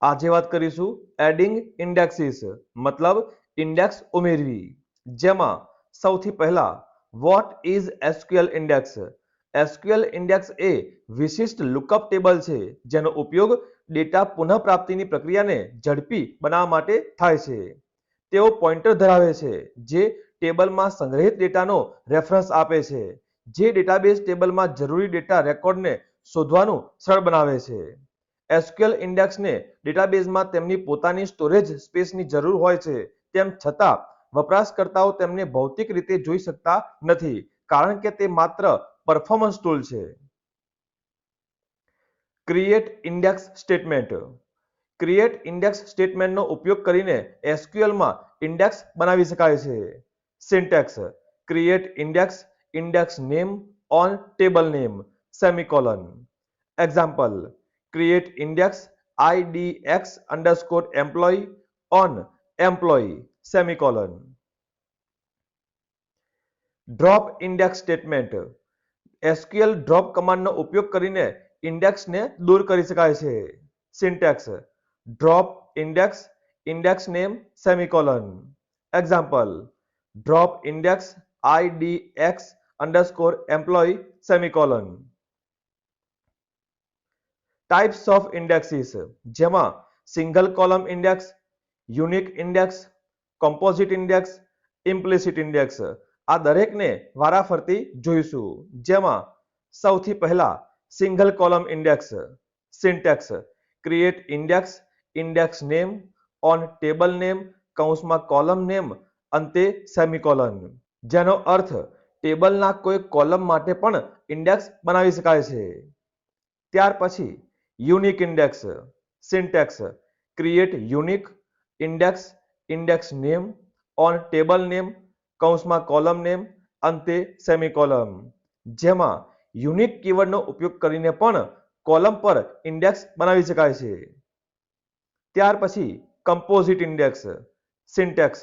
આજે વાત કરીશું એડિંગ ઇન્ડેક્સીસ મતલબ ઇન્ડેક્સ ઉમેરવી, જેમાં સૌથી પહેલા what is SQL index. SQL index એ વિશિષ્ટ લુકઅપ ટેબલ છે જેનો ઉપયોગ ડેટા પુનઃપ્રાપ્તિની પ્રક્રિયાને ઝડપી બનાવવા માટે થાય છે. તેઓ પોઇન્ટર ધરાવે છે જે ટેબલમાં સંગ્રહિત ડેટાનો રેફરન્સ આપે છે, જે ડેટાબેઝ ટેબલમાં જરૂરી ડેટા રેકોર્ડને શોધવાનું સરળ બનાવે છે. એસક્યુએલ ઇન્ડેક્સને ડેટાબેઝમાં તેમની પોતાની સ્ટોરેજ સ્પેસની જરૂર હોય છે, તેમ છતાં વપરાશકર્તાઓ તેમને ભૌતિક રીતે જોઈ શકતા નથી કારણ કે તે માત્ર પરફોર્મન્સ ટૂલ છે. Create index statement. Create index સ્ટેટમેન્ટનો ઉપયોગ કરીને એસક્યુએલમાં ઇન્ડેક્સ બનાવી શકાય છે. Syntax: create index, index name on table name, semicolon. Example: create index IDX_employee on employee, semicolon. Drop index statement. SQL drop કમાન્ડનો ઉપયોગ કરીને ઇન્ડેક્સને દૂર કરી શકાય છે. Syntax: drop index, index name, semicolon. Example: drop index IDX_employee, semicolon. Types of indexes, જેમાં single column index, unique index, composite index, implicit index. આ દરેકને વારાફરતી જોઈશું, જેમાં સૌથી પહેલા single column index. Syntax: create index, index name on table name, કૌંસમાં column name, અંતે સેમિકોલોન. જેનો અર્થ ટેબલના કોઈ કોલમ માટે પણ ઇન્ડેક્સ બનાવી શકાય છે. ત્યાર પછી unique index. Syntax: create unique index, index name on table name, કૌંસમાં કોલમ નેમ, અંતે સેમિકોલોન. જેમાં યુનિક કીવર્ડનો ઉપયોગ કરીને પણ કોલમ પર ઇન્ડેક્સ બનાવી શકાય છે. ત્યાર પછી composite index. Syntax: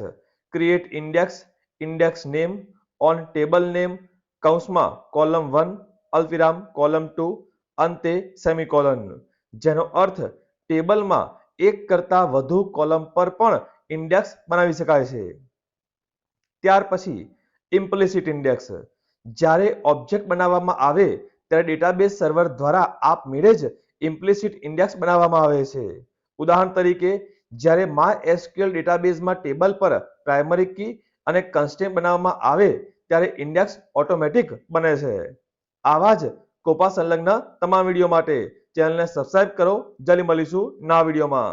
create index, index name on table name, કૌંસમાં કોલમ 1 અલ્પવિરામ કોલમ 2, અંતે સેમિકોલોન. જેનો અર્થ ટેબલમાં એક કરતાં વધુ કોલમ પર પણ ઇન્ડેક્સ બનાવી શકાય છે. ત્યાર પછી ઇમ્પ્લિસિટ ઇન્ડેક્સ. જ્યારે ઓબ્જેક્ટ બનાવવામાં આવે ત્યારે ડેટાબેઝ સર્વર દ્વારા આપમેળે જ ઇમ્પ્લિસિટ ઇન્ડેક્સ બનાવવામાં આવે છે. ઉદાહરણ તરીકે, જ્યારે MySQL ડેટાબેઝમાં ટેબલ પર પ્રાઇમરી કી અને કન્સ્ટ્રેન્ટ બનાવવામાં આવે ત્યારે ઇન્ડેક્સ ઓટોમેટિક બને છે. આવા જ કોપા સંલગ્ન તમામ વિડીયો માટે ચેનલને સબસ્ક્રાઇબ કરો. જલ્દી મળીશું નવા વિડીયોમાં.